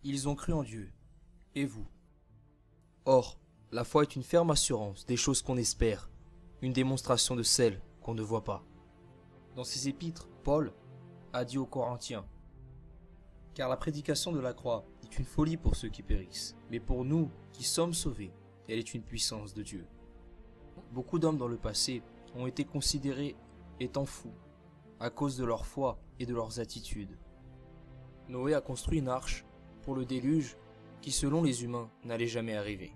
Ils ont cru en Dieu. Et vous? Or, la foi est une ferme assurance des choses qu'on espère, une démonstration de celles qu'on ne voit pas. Dans ses épîtres, Paul a dit aux Corinthiens: car la prédication de la croix est une folie pour ceux qui périssent, mais pour nous qui sommes sauvés, elle est une puissance de Dieu. Beaucoup d'hommes dans le passé ont été considérés étant fous à cause de leur foi et de leurs attitudes. Noé a construit une arche pour le déluge qui, selon les humains, n'allait jamais arriver.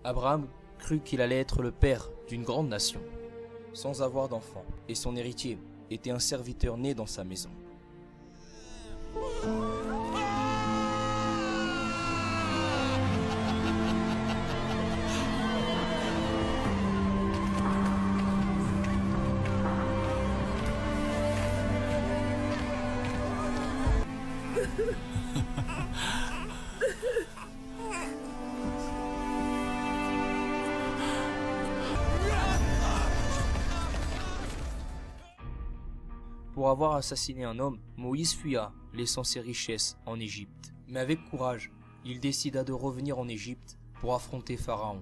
Abraham crut qu'il allait être le père d'une grande nation, sans avoir d'enfant, et son héritier était un serviteur né dans sa maison. Pour avoir assassiné un homme, Moïse fuya, laissant ses richesses en Égypte. Mais avec courage, il décida de revenir en Égypte pour affronter Pharaon,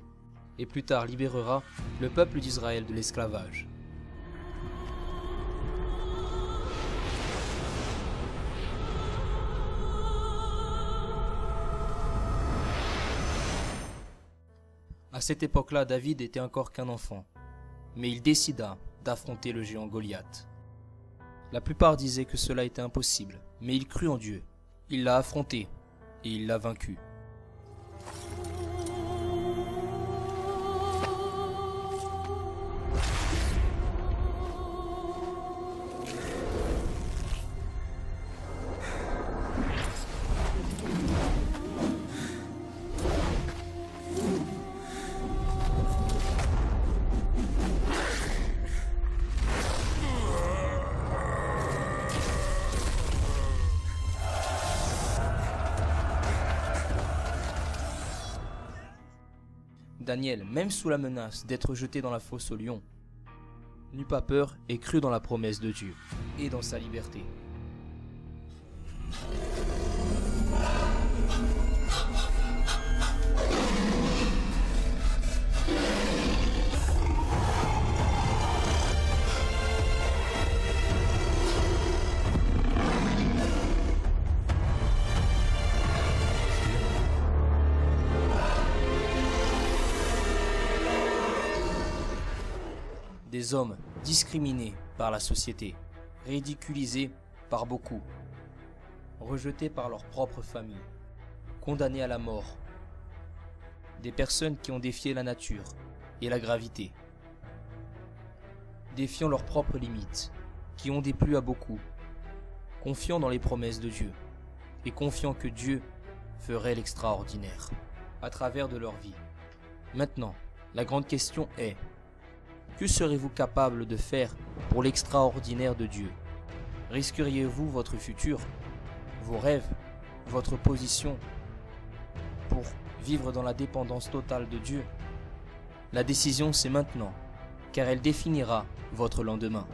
et plus tard libérera le peuple d'Israël de l'esclavage. À cette époque-là, David était encore qu'un enfant, mais il décida d'affronter le géant Goliath. La plupart disaient que cela était impossible, mais il crut en Dieu. Il l'a affronté et il l'a vaincu. Daniel, même sous la menace d'être jeté dans la fosse aux lions, n'eut pas peur et crut dans la promesse de Dieu et dans sa liberté. Des hommes discriminés par la société, ridiculisés par beaucoup, rejetés par leur propre famille, condamnés à la mort. Des personnes qui ont défié la nature et la gravité, défiant leurs propres limites, qui ont déplu à beaucoup, confiant dans les promesses de Dieu et confiant que Dieu ferait l'extraordinaire à travers de leur vie. Maintenant, la grande question est: que serez-vous capable de faire pour l'extraordinaire de Dieu? Risqueriez-vous votre futur, vos rêves, votre position pour vivre dans la dépendance totale de Dieu? La décision, c'est maintenant, car elle définira votre lendemain.